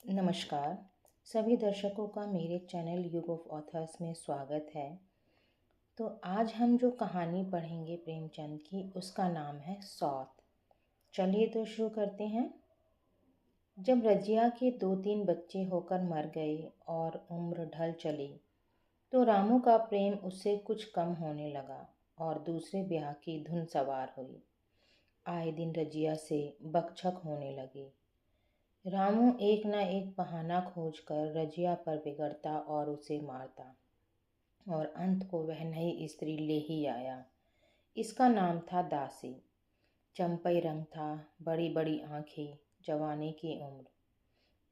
नमस्कार। सभी दर्शकों का मेरे चैनल युग ऑफ ऑथर्स में स्वागत है। तो आज हम जो कहानी पढ़ेंगे प्रेमचंद की, उसका नाम है सौत। चलिए तो शुरू करते हैं। जब रजिया के 2-3 बच्चे होकर मर गए और उम्र ढल चली, तो रामू का प्रेम उससे कुछ कम होने लगा और दूसरे ब्याह की धुन सवार हुई। आए दिन रजिया से बकझक होने लगी। रामू एक न एक बहाना खोजकर रजिया पर बिगड़ता और उसे मारता, और अंत को वह नई स्त्री ले ही आया। इसका नाम था दासी। चंपई रंग था, बड़ी बड़ी आंखें, जवानी की उम्र।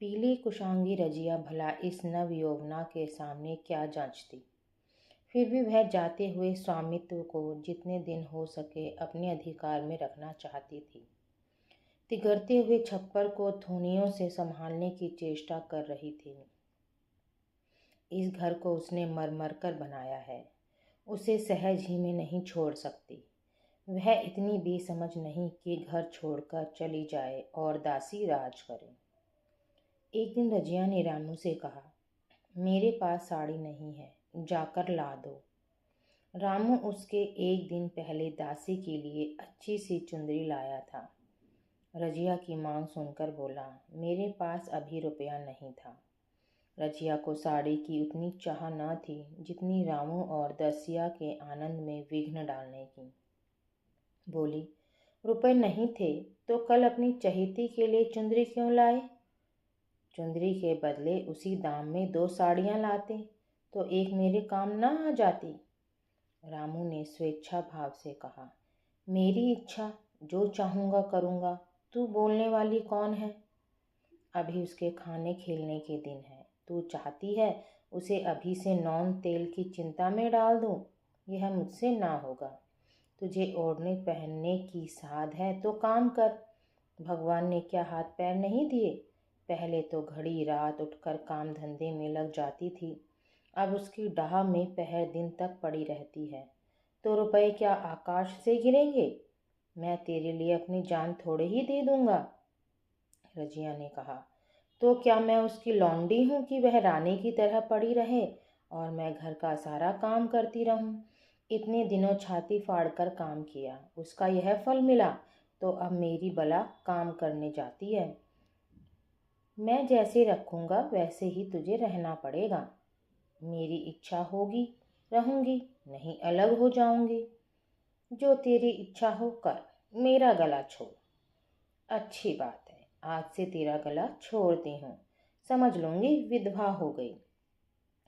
पीली कुशांगी रजिया भला इस नव यौवना के सामने क्या जांचती। फिर भी वह जाते हुए स्वामित्व को जितने दिन हो सके अपने अधिकार में रखना चाहती थी। तिगड़ते हुए छप्पर को थूनियों से संभालने की चेष्टा कर रही थी। इस घर को उसने मर मर कर बनाया है, उसे सहज ही में नहीं छोड़ सकती। वह इतनी बेसमझ नहीं कि घर छोड़कर चली जाए और दासी राज करे। एक दिन रजिया ने रामू से कहा, मेरे पास साड़ी नहीं है, जाकर ला दो। रामू उसके एक दिन पहले दासी के लिए अच्छी सी चुंदरी लाया था। रजिया की मांग सुनकर बोला, मेरे पास अभी रुपया नहीं था। रजिया को साड़ी की उतनी चाह न थी जितनी रामू और दसिया के आनंद में विघ्न डालने की। बोली, रुपए नहीं थे तो कल अपनी चहेती के लिए चुंदरी क्यों लाए? चुंदरी के बदले उसी दाम में 2 साड़ियाँ लाते तो एक मेरे काम न आ जाती। रामू ने स्वेच्छा भाव से कहा, मेरी इच्छा, जो चाहूँगा करूँगा, तू बोलने वाली कौन है? अभी उसके खाने खेलने के दिन है। तू चाहती है उसे अभी से नौन तेल की चिंता में डाल दूँ? यह मुझसे ना होगा। तुझे ओढ़ने पहनने की साध है तो काम कर। भगवान ने क्या हाथ पैर नहीं दिए? पहले तो घड़ी रात उठकर काम धंधे में लग जाती थी, अब उसकी डाह में पहर दिन तक पड़ी रहती है। तो रुपए क्या आकाश से गिरेंगे? मैं तेरे लिए अपनी जान थोड़े ही दे दूंगा। रजिया ने कहा, तो क्या मैं उसकी लौंडी हूँ कि वह रानी की तरह पड़ी रहे और मैं घर का सारा काम करती रहूं? इतने दिनों छाती फाड़कर काम किया, उसका यह फल मिला, तो अब मेरी बला काम करने जाती है। मैं जैसे रखूँगा वैसे ही तुझे रहना पड़ेगा। मेरी इच्छा होगी रहूँगी, नहीं अलग हो जाऊँगी। जो तेरी इच्छा हो कर, मेरा गला छोड़। अच्छी बात है, आज से तेरा गला छोड़ती हूँ, समझ लूँगी विधवा हो गई।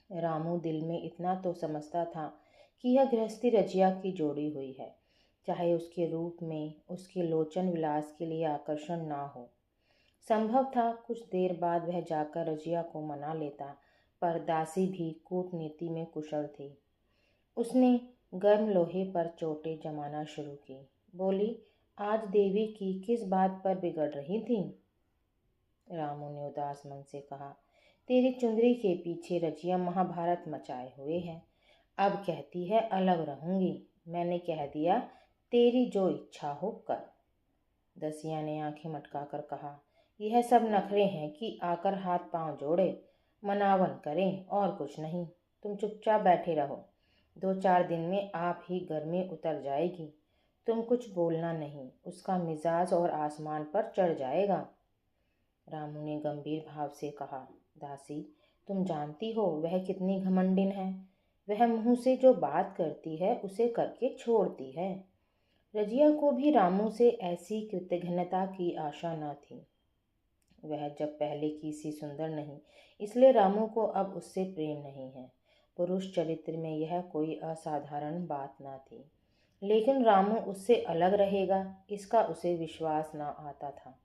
रामू दिल में इतना तो समझता था कि यह गृहस्थी रजिया की जोड़ी हुई है, चाहे उसके रूप में उसके लोचन विलास के लिए आकर्षण ना हो। संभव था कुछ देर बाद वह जाकर रजिया को मना लेता, पर दासी भी कूटनीति में कुशल थी। उसने गर्म लोहे पर चोटें जमाना शुरू की। बोली, आज देवी की किस बात पर बिगड़ रही थी? रामू ने उदास मन से कहा, तेरी चुंदरी के पीछे रजिया महाभारत मचाए हुए है। अब कहती है अलग रहूंगी। मैंने कह दिया, तेरी जो इच्छा हो कर। दसिया ने आंखें मटका कर कहा, यह सब नखरे हैं कि आकर हाथ पांव जोड़े, मनावन करें और कुछ नहीं। तुम चुपचाप बैठे रहो, 2-4 दिन में आप ही गर्मी उतर जाएगी। तुम कुछ बोलना नहीं, उसका मिजाज और आसमान पर चढ़ जाएगा। रामू ने गंभीर भाव से कहा, दासी, तुम जानती हो वह कितनी घमंडिन है। वह मुंह से जो बात करती है उसे करके छोड़ती है। रजिया को भी रामू से ऐसी कृतघ्नता की आशा न थी। वह जब पहले की सी सुंदर नहीं, इसलिए रामू को अब उससे प्रेम नहीं है। पुरुष चरित्र में यह कोई असाधारण बात न थी, लेकिन रामू उससे अलग रहेगा इसका उसे विश्वास न आता था।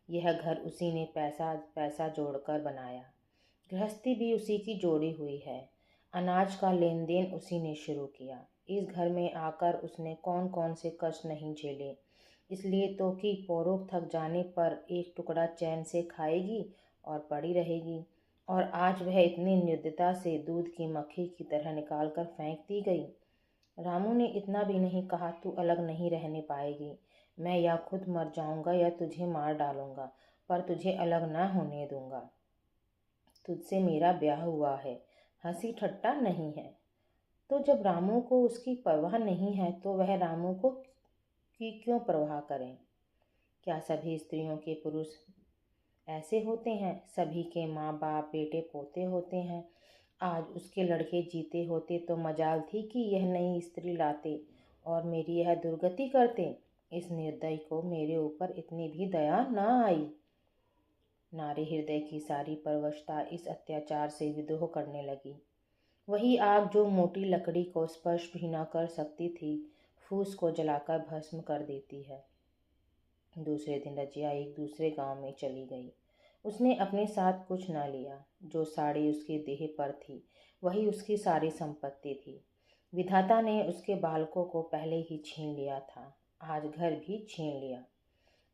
यह घर उसी ने पैसा पैसा जोड़कर बनाया, गृहस्थी भी उसी की जोड़ी हुई है, अनाज का लेन देन उसी ने शुरू किया। इस घर में आकर उसने कौन कौन से कष्ट नहीं झेले, इसलिए तो कि पौरों थक जाने पर एक टुकड़ा चैन से खाएगी और पड़ी रहेगी, और आज वह इतनी निर्दयता से दूध की मक्खी की तरह निकाल कर फेंक दी गई। रामू ने इतना भी नहीं कहा, तू अलग नहीं रहने पाएगी, मैं या खुद मर जाऊंगा या तुझे मार डालूंगा, पर तुझे अलग ना होने दूंगा। तुझसे मेरा ब्याह हुआ है, हंसी ठट्टा नहीं है। तो जब रामू को उसकी परवाह नहीं है तो वह रामू को की क्यों परवाह करें? क्या सभी स्त्रियों के पुरुष ऐसे होते हैं? सभी के माँ बाप बेटे पोते होते हैं। आज उसके लड़के जीते होते तो मजाल थी कि यह नई स्त्री लाते और मेरी यह दुर्गति करते। इस निर्दयी को मेरे ऊपर इतनी भी दया न आई। नारी हृदय की सारी परवशता इस अत्याचार से विद्रोह करने लगी। वही आग जो मोटी लकड़ी को स्पर्श भी न कर सकती थी, फूस को जलाकर भस्म कर देती है। दूसरे दिन रजिया एक दूसरे गांव में चली गई। उसने अपने साथ कुछ न लिया। जो साड़ी उसके देह पर थी वही उसकी सारी संपत्ति थी। विधाता ने उसके बालकों को पहले ही छीन लिया था, आज घर भी छीन लिया।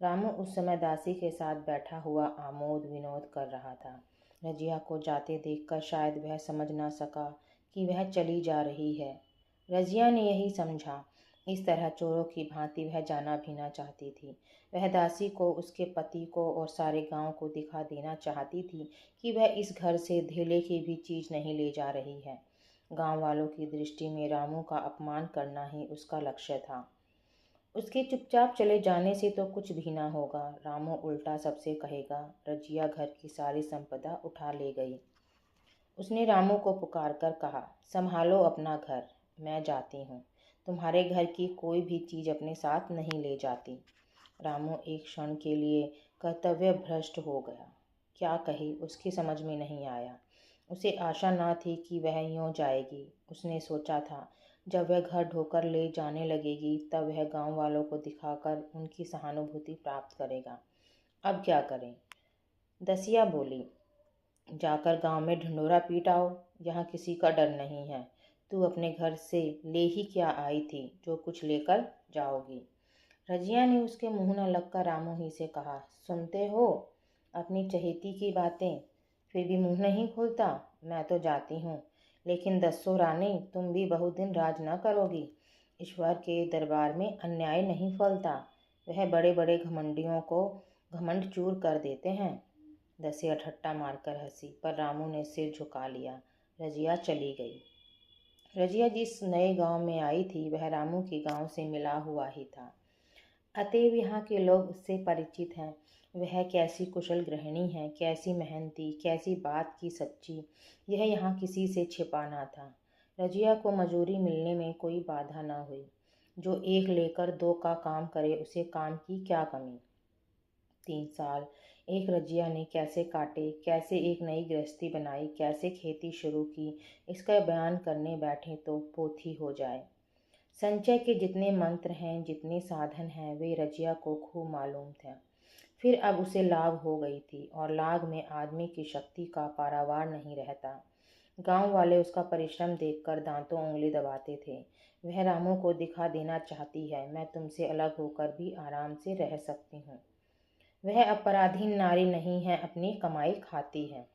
रामू उस समय दासी के साथ बैठा हुआ आमोद विनोद कर रहा था। रजिया को जाते देखकर शायद वह समझ न सका कि वह चली जा रही है। रजिया ने यही समझा। इस तरह चोरों की भांति वह जाना भी न चाहती थी। वह दासी को, उसके पति को और सारे गांव को दिखा देना चाहती थी कि वह इस घर से धेले की भी चीज नहीं ले जा रही है। गांव वालों की दृष्टि में रामू का अपमान करना ही उसका लक्ष्य था। उसके चुपचाप चले जाने से तो कुछ भी ना होगा। रामू उल्टा सबसे कहेगा, रजिया घर की सारी संपदा उठा ले गई। उसने रामू को पुकार कर कहा, संभालो अपना घर, मैं जाती हूँ। तुम्हारे घर की कोई भी चीज़ अपने साथ नहीं ले जाती। रामू एक क्षण के लिए कर्तव्य भ्रष्ट हो गया। क्या कहे उसकी समझ में नहीं आया। उसे आशा न थी कि वह यूँ जाएगी। उसने सोचा था जब वह घर ढोकर ले जाने लगेगी तब वह गांव वालों को दिखाकर उनकी सहानुभूति प्राप्त करेगा। अब क्या करें? दसिया बोली, जाकर गांव में ढिंढोरा पीट आओ, यहाँ किसी का डर नहीं है। तू अपने घर से ले ही क्या आई थी जो कुछ लेकर जाओगी? रजिया ने उसके मुंह न लगकर रामू ही से कहा, सुनते हो अपनी चहेती की बातें, फिर भी मुंह नहीं खोलता। मैं तो जाती हूँ, लेकिन दस्सो रानी तुम भी बहुत दिन राज न करोगी। ईश्वर के दरबार में अन्याय नहीं फलता। वह बड़े बड़े घमंडियों को घमंड चूर कर देते हैं। दसिया ठट्टा मारकर हंसी, पर रामू ने सिर झुका लिया। रजिया चली गई। रजिया जिस नए गांव में आई थी वह रामू के गांव से मिला हुआ ही था। अतएव यहाँ के लोग उससे परिचित हैं। वह कैसी कुशल गृहिणी है, कैसी मेहनती, कैसी बात की सच्ची, यह यहाँ किसी से छिपा ना था। रजिया को मजूरी मिलने में कोई बाधा न हुई। जो एक लेकर दो का काम करे उसे काम की क्या कमी। 3 साल एक रजिया ने कैसे काटे, कैसे एक नई गृहस्थी बनाई, कैसे खेती शुरू की, इसका बयान करने बैठे तो पोथी हो जाए। संचय के जितने मंत्र हैं, जितने साधन हैं, वे रजिया को खूब मालूम थे। फिर अब उसे लाग हो गई थी और लाग में आदमी की शक्ति का पारावार नहीं रहता। गांव वाले उसका परिश्रम देखकर दांतों उंगली दबाते थे। वह रामू को दिखा देना चाहती है, मैं तुमसे अलग होकर भी आराम से रह सकती हूँ। वह अपराधीन नारी नहीं है, अपनी कमाई खाती है।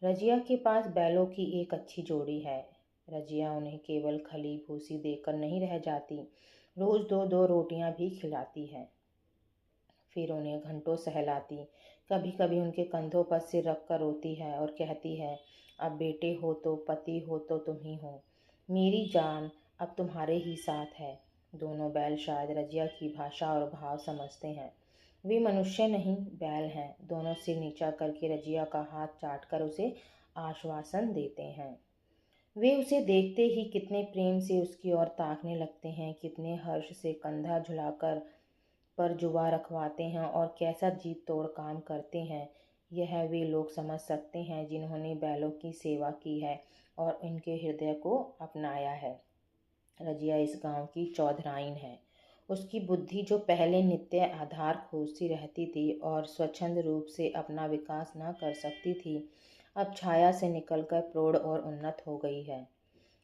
रजिया के पास बैलों की एक अच्छी जोड़ी है। रजिया उन्हें केवल खली भूसी देकर नहीं रह जाती, रोज दो दो रोटियां भी खिलाती है। फिर उन्हें घंटों सहलाती। कभी कभी उनके कंधों पर सिर रख कर रोती है और कहती है, अब बेटे हो तो, पति हो तो तुम ही हो। मेरी जान अब तुम्हारे ही साथ है। दोनों बैल शायद रजिया की भाषा और भाव समझते हैं। वे मनुष्य नहीं, बैल हैं। दोनों सिर नीचा करके रजिया का हाथ चाटकर उसे आश्वासन देते हैं। वे उसे देखते ही कितने प्रेम से उसकी ओर ताकने लगते हैं, कितने हर्ष से कंधा झुलाकर पर जुबा रखवाते हैं और कैसा जीत तोड़ काम करते हैं। यह वे लोग समझ सकते हैं जिन्होंने बैलों की सेवा की है और इनके हृदय को अपनाया है। रजिया इस गांव की चौधराइन है। उसकी बुद्धि जो पहले नित्य आधार खोजती रहती थी और स्वच्छंद रूप से अपना विकास न कर सकती थी, अब छाया से निकलकर प्रौढ़ और उन्नत हो गई है।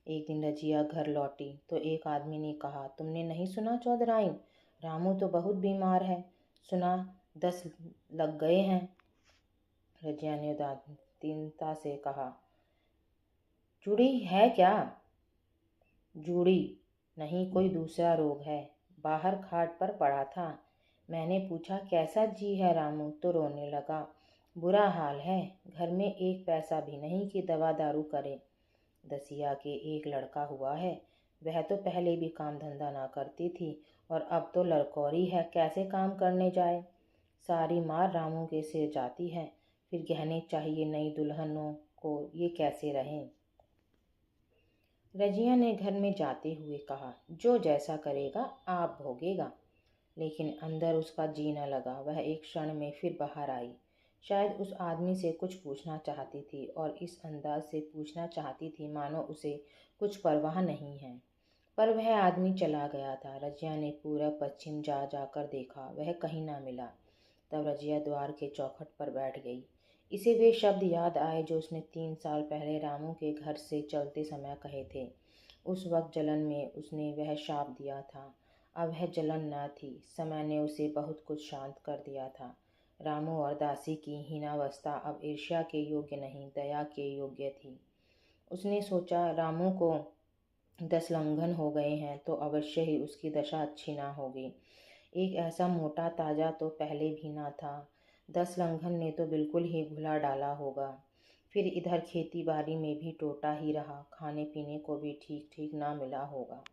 एक दिन रजिया घर लौटी तो एक आदमी ने कहा, तुमने नहीं सुना चौधराइन, रामू तो बहुत बीमार है, सुना 10 लग गए हैं। रजिया ने उदासीनता से कहा, जुड़ी है क्या? जूड़ी नहीं, कोई दूसरा रोग है। बाहर खाट पर पड़ा था। मैंने पूछा कैसा जी है रामू, तो रोने लगा। बुरा हाल है, घर में एक पैसा भी नहीं कि दवा दारू करे। दसिया के एक लड़का हुआ है, वह तो पहले भी काम धंधा ना करती थी और अब तो लड़कोरी है, कैसे काम करने जाए। सारी मार रामू के सिर जाती है, फिर गहने चाहिए नई दुल्हनों को, ये कैसे रहें। रजिया ने घर में जाते हुए कहा, जो जैसा करेगा आप भोगेगा। लेकिन अंदर उसका जी न लगा। वह एक क्षण में फिर बाहर आई। शायद उस आदमी से कुछ पूछना चाहती थी और इस अंदाज से पूछना चाहती थी मानो उसे कुछ परवाह नहीं है। पर वह आदमी चला गया था। रजिया ने पूरब पश्चिम जा जाकर देखा, वह कहीं ना मिला। तब रजिया द्वार के चौखट पर बैठ गई। इसे वे शब्द याद आए जो उसने 3 साल पहले रामू के घर से चलते समय कहे थे। उस वक्त जलन में उसने वह शाप दिया था। अब वह जलन न थी, समय ने उसे बहुत कुछ शांत कर दिया था। रामू और दासी की हीनावस्था अब ईर्ष्या के योग्य नहीं, दया के योग्य थी। उसने सोचा, रामू को 10 लंघन हो गए हैं तो अवश्य ही उसकी दशा अच्छी ना होगी। एक ऐसा मोटा ताजा तो पहले भी ना था। 10 लंघन ने तो बिल्कुल ही भुला डाला होगा। फिर इधर खेती बाड़ी में भी टोटा ही रहा, खाने पीने को भी ठीक ठीक ना मिला होगा।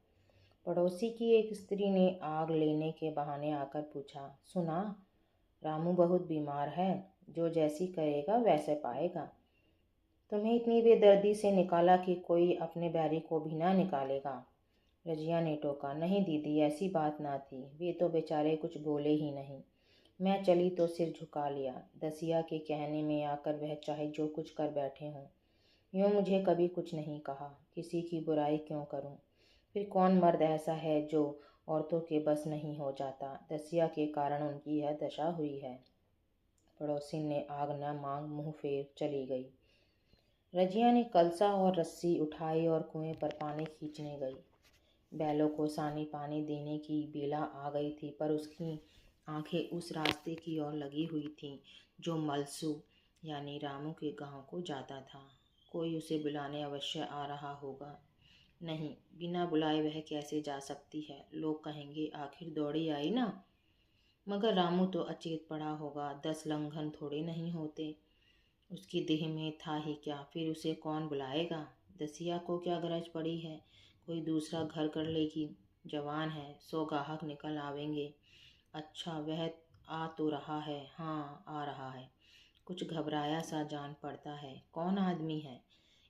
पड़ोसी की एक स्त्री ने आग लेने के बहाने आकर पूछा, सुना रामू बहुत बीमार है, जो जैसी करेगा वैसे पाएगा। तुम्हें इतनी बेदर्दी से निकाला कि कोई अपने बैरी को भी ना निकालेगा। रजिया ने टोका, नहीं दीदी, ऐसी बात ना थी, वे तो बेचारे कुछ बोले ही नहीं। मैं चली तो सिर झुका लिया। दसिया के कहने में आकर वह चाहे जो कुछ कर बैठे हों। यूँ मुझे कभी कुछ नहीं कहा, किसी की बुराई क्यों करूं। फिर कौन मर्द ऐसा है जो औरतों के बस नहीं हो जाता। दसिया के कारण उनकी यह दशा हुई है। पड़ोसी ने आग न मांग मुंह फेर चली गई। रजिया ने कलसा और रस्सी उठाई और कुएं पर पानी खींचने गई। बैलों को सानी पानी देने की बेला आ गई थी, पर उसकी आंखें उस रास्ते की ओर लगी हुई थीं जो मलसू यानी रामू के गांव को जाता था। कोई उसे बुलाने अवश्य आ रहा होगा। नहीं, बिना बुलाए वह कैसे जा सकती है। लोग कहेंगे आखिर दौड़ी आई ना। मगर रामू तो अचेत पड़ा होगा, 10 लंघन थोड़े नहीं होते। उसकी देह में था ही क्या, फिर उसे कौन बुलाएगा। दसिया को क्या गरज पड़ी है, कोई दूसरा घर कर लेगी। जवान है, 100 गाहक निकल आवेंगे। अच्छा, वह आ तो रहा है, हाँ आ रहा है। कुछ घबराया सा जान पड़ता है। कौन आदमी है,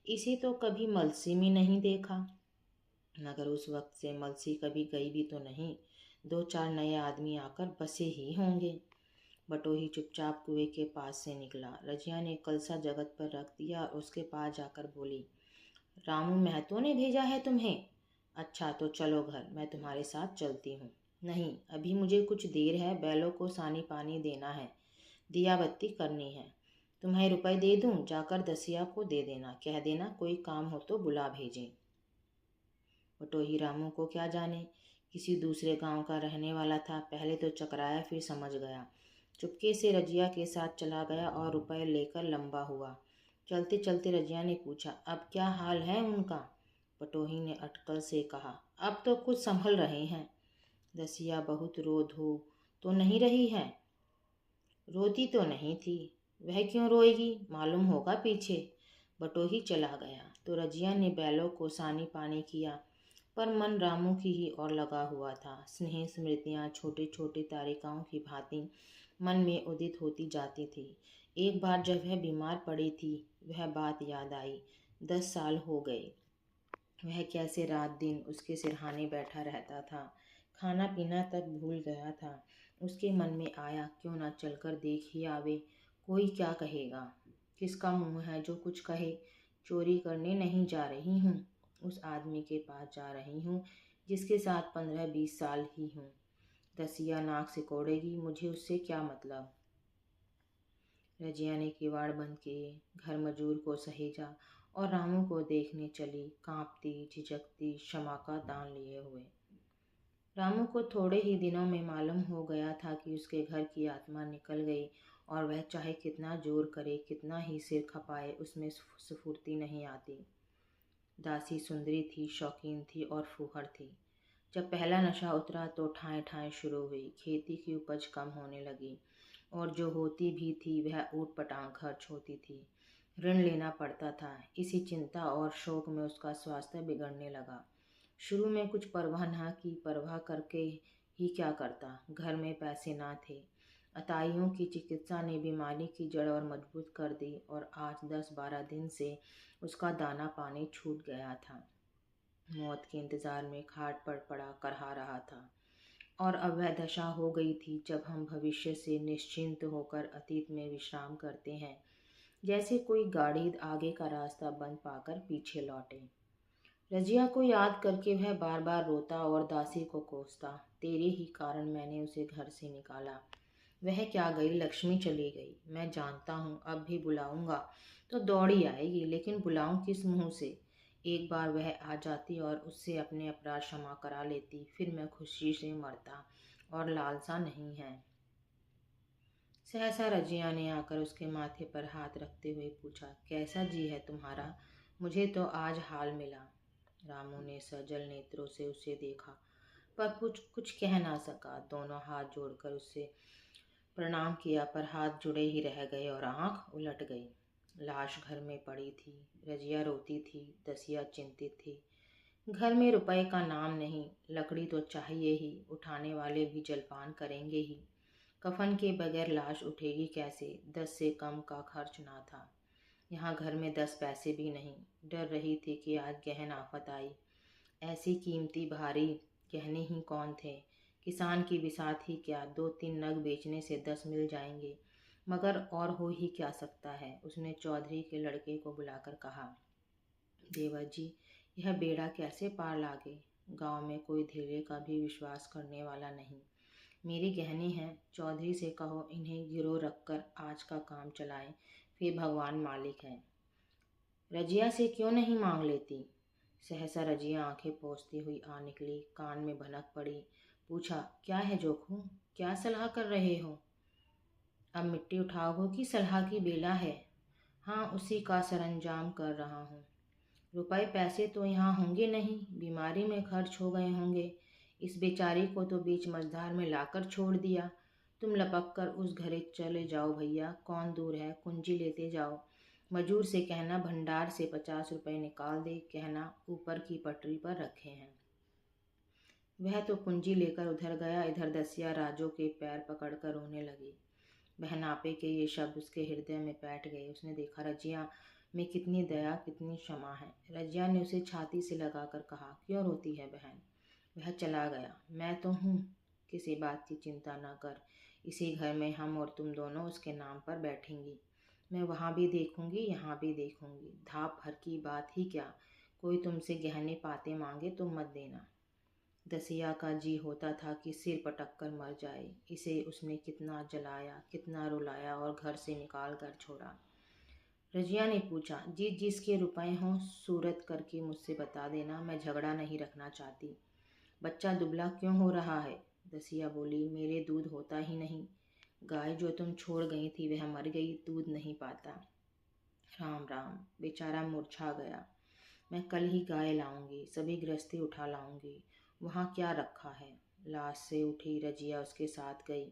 इसे तो कभी मलसी में नहीं देखा। मगर उस वक्त से मलसी कभी गई भी तो नहीं। 2-4 नए आदमी आकर बसे ही होंगे। बटोही चुपचाप कुएं के पास से निकला। रजिया ने कलसा जगत पर रख दिया और उसके पास जाकर बोली, रामू महतो ने भेजा है तुम्हें? अच्छा तो चलो घर, मैं तुम्हारे साथ चलती हूँ। नहीं, अभी मुझे कुछ देर है, बैलों को सानी पानी देना है, दिया बत्ती करनी है। तुम्हें रुपए दे दूँ, जाकर दसिया को दे देना, कह देना कोई काम हो तो बुला भेजें। बटोही रामू को क्या जाने, किसी दूसरे गांव का रहने वाला था। पहले तो चकराया, फिर समझ गया। चुपके से रजिया के साथ चला गया और रुपए लेकर लंबा हुआ। चलते चलते रजिया ने पूछा, अब क्या हाल है उनका? बटोही ने अटकल से कहा, अब तो कुछ संभल रहे हैं। दसिया बहुत रो धो तो नहीं रही है? रोती तो नहीं थी, वह क्यों रोएगी, मालूम होगा पीछे। बटोही चला गया तो रजिया ने बैलों को सानी पानी किया, पर मन रामू की ही ओर लगा हुआ था। स्नेह स्मृतियाँ छोटे छोटे तारिकाओं की भांति मन में उदित होती जाती थी। एक बार जब वह बीमार पड़ी थी, वह बात याद आई। 10 साल हो गए, वह कैसे रात दिन उसके सिरहाने बैठा रहता था। खाना पीना तक भूल गया था। उसके मन में आया, क्यों ना चलकर देख ही आवे, कोई क्या कहेगा। किसका मुंह है जो कुछ कहे। चोरी करने नहीं जा रही हूँ, उस आदमी के पास जा रही हूँ जिसके साथ 15-20 साल ही हूँ। दसिया नाक सिकोड़ेगी, मुझे उससे क्या मतलब। रजिया ने किवाड़ बंद किए, घर मजूर को सहेजा और रामू को देखने चली, कांपती झिझकती, क्षमा का दान लिए हुए। रामू को थोड़े ही दिनों में मालूम हो गया था कि उसके घर की आत्मा निकल गई और वह चाहे कितना जोर करे, कितना ही सिर खपाए, उसमें स्फूर्ति नहीं आती। दासी सुंदरी थी, शौकीन थी और फूहड़ थी। जब पहला नशा उतरा तो ठाएं ठाएं शुरू हुई। खेती की उपज कम होने लगी और जो होती भी थी वह ऊट पटांग खर्च होती थी। ऋण लेना पड़ता था। इसी चिंता और शोक में उसका स्वास्थ्य बिगड़ने लगा। शुरू में कुछ परवाह न की, परवाह करके ही क्या करता, घर में पैसे ना थे। अताइयों की चिकित्सा ने बीमारी की जड़ और मजबूत कर दी और आज 10-12 दिन से उसका दाना पानी छूट गया था। मौत के इंतजार में खाट पर पड़ा करहा रहा था। और अब वह दशा हो गई थी जब हम भविष्य से निश्चिंत होकर अतीत में विश्राम करते हैं, जैसे कोई गाड़ी आगे का रास्ता बंद पाकर पीछे लौटे। रजिया को याद करके वह बार बार रोता और दासी को कोसता, तेरे ही कारण मैंने उसे घर से निकाला। वह क्या गई, लक्ष्मी चली गई। मैं जानता हूँ अब भी बुलाऊंगा तो दौड़ी आएगी, लेकिन बुलाऊं किस मुंह से। एक बार वह आ जाती और उससे अपने अपराध क्षमा करा लेती, फिर मैं खुशी से मरता, और लालसा नहीं है। सहसा रजिया ने आकर उसके माथे पर हाथ रखते हुए पूछा, कैसा जी है तुम्हारा? मुझे तो आज हाल मिला। रामू ने सजल नेत्रों से उसे देखा, पर कुछ कुछ कह ना सका। दोनों हाथ जोड़कर उससे प्रणाम किया, पर हाथ जुड़े ही रह गए और आंख उलट गई। लाश घर में पड़ी थी। रजिया रोती थी, दसिया चिंतित थी। घर में रुपए का नाम नहीं, लकड़ी तो चाहिए ही, उठाने वाले भी जलपान करेंगे ही। कफन के बगैर लाश उठेगी कैसे? 10 से कम का खर्च ना था। यहाँ घर में 10 पैसे भी नहीं। डर रही थी कि आज गहन आफत आई। ऐसी कीमती भारी गहने ही कौन थे? किसान की बिसात ही क्या, 2-3 नग बेचने से 10 मिल जाएंगे। मगर और हो ही क्या सकता है। उसने चौधरी के लड़के को बुलाकर कहा, देवर जी, यह बेड़ा कैसे पार लागे? गांव में कोई धीरे का भी विश्वास करने वाला नहीं। मेरे गहने हैं, चौधरी से कहो इन्हें गिरो रखकर आज का काम चलाएं, फिर भगवान मालिक है। रजिया से क्यों नहीं मांग लेती? सहसा रजिया आंखें पोंछती हुई आ निकली, कान में भनक पड़ी। पूछा, क्या है जोखू, क्या सलाह कर रहे हो? अब मिट्टी उठाओगे कि सलाह की बेला है? हाँ, उसी का सरंजाम कर रहा हूँ। रुपए पैसे तो यहाँ होंगे नहीं, बीमारी में खर्च हो गए होंगे। इस बेचारी को तो बीच मझधार में लाकर छोड़ दिया। तुम लपक कर उस घरे चले जाओ भैया, कौन दूर है, कुंजी लेते जाओ। मजूर से कहना भंडार से 50 रुपए निकाल दे, कहना ऊपर की पटरी पर रखे हैं। वह तो कुंजी लेकर उधर गया, इधर दसिया राजू के पैर पकड़कर रोने लगी। बहनापे के ये शब्द उसके हृदय में बैठ गए। उसने देखा रजिया में कितनी दया, कितनी क्षमा है। रजिया ने उसे छाती से लगाकर कहा, क्यों रोती है बहन? वह चला गया, मैं तो हूँ, किसी बात की चिंता न कर। इसी घर में हम और तुम दोनों उसके नाम पर बैठेंगी। मैं वहाँ भी देखूंगी, यहाँ भी देखूंगी। धाप भर की बात ही क्या, कोई तुमसे गहने पाते मांगे तो मत देना। दसिया का जी होता था कि सिर पटक कर मर जाए। इसे उसने कितना जलाया, कितना रुलाया और घर से निकाल कर छोड़ा। रजिया ने पूछा, जिसके रुपए हों सूरत करके मुझसे बता देना, मैं झगड़ा नहीं रखना चाहती। बच्चा दुबला क्यों हो रहा है? दसिया बोली, मेरे दूध होता ही नहीं। गाय जो तुम छोड़ गई थी वह मर गई, दूध नहीं पाता। राम राम, बेचारा मुरझा गया। मैं कल ही गाय लाऊंगी, सभी गृहस्थी उठा लाऊंगी। वहाँ क्या रखा है? लाश से उठी रजिया उसके साथ गई।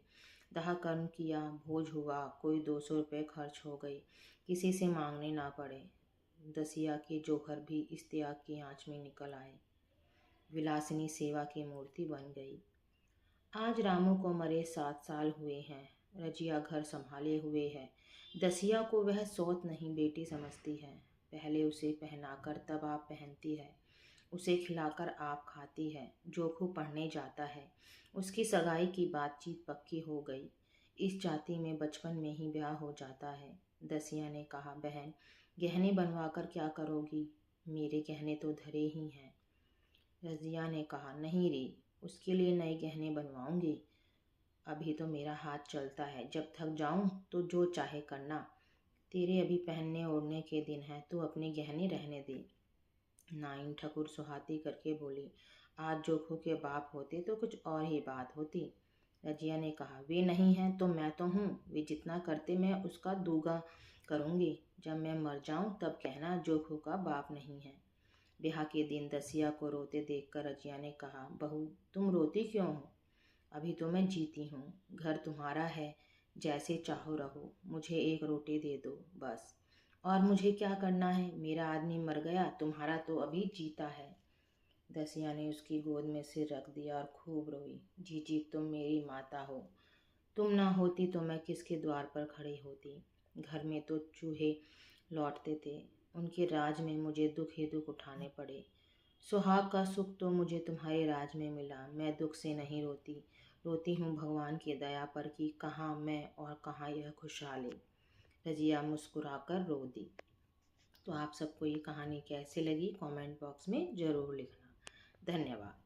दाह कर्म किया, भोज हुआ, कोई 200 रुपये खर्च हो गई, किसी से मांगने ना पड़े। दसिया के जोहर भी इस त्याग की आँच में निकल आए। विलासिनी सेवा की मूर्ति बन गई। आज रामू को मरे 7 साल हुए हैं। रजिया घर संभाले हुए है। दसिया को वह सौत नहीं बेटी समझती है। पहले उसे पहनाकर तब आप पहनती है, उसे खिलाकर आप खाती है। जोखू पढ़ने जाता है, उसकी सगाई की बातचीत पक्की हो गई। इस जाति में बचपन में ही ब्याह हो जाता है। दसिया ने कहा, बहन गहने बनवाकर क्या करोगी? मेरे गहने तो धरे ही हैं। रजिया ने कहा, नहीं री, उसके लिए नए गहने बनवाऊंगी। अभी तो मेरा हाथ चलता है, जब थक जाऊं तो जो चाहे करना। तेरे अभी पहनने ओढ़ने के दिन हैं, तू अपने गहने रहने दे। नाइन ठकुर सुहाती करके बोली, आज जोखू के बाप होते तो कुछ और ही बात होती। रजिया ने कहा, वे नहीं हैं तो मैं तो हूँ, वे जितना करते मैं उसका दूगा करूँगी। जब मैं मर जाऊँ तब कहना जोखू का बाप नहीं है। ब्याह के दिन दसिया को रोते देखकर रजिया ने कहा, बहू तुम रोती क्यों हो? अभी तो मैं जीती हूँ, घर तुम्हारा है, जैसे चाहो रहो, मुझे एक रोटी दे दो बस। और मुझे क्या करना है, मेरा आदमी मर गया, तुम्हारा तो अभी जीता है। दसिया ने उसकी गोद में सिर रख दिया और खूब रोई। जीजी, तुम मेरी माता हो, तुम ना होती तो मैं किसके द्वार पर खड़ी होती। घर में तो चूहे लौटते थे, उनके राज में मुझे दुख ही दुख उठाने पड़े। सुहाग का सुख तो मुझे तुम्हारे राज में मिला, मैं दुख से नहीं रोती, रोती हूँ भगवान की दया पर कि कहाँ मैं और कहाँ यह खुशहाली। रजिया मुस्कुराकर रो दी। तो आप सबको ये कहानी कैसे लगी कमेंट बॉक्स में ज़रूर लिखना। धन्यवाद।